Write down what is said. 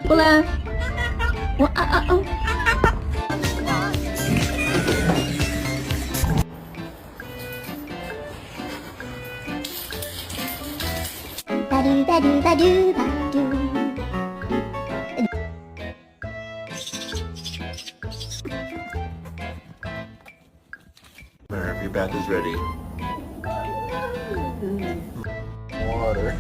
Hola. Oh. Ba-do-ba-do-ba-do-ba-do. Merv, your bath is ready. Water.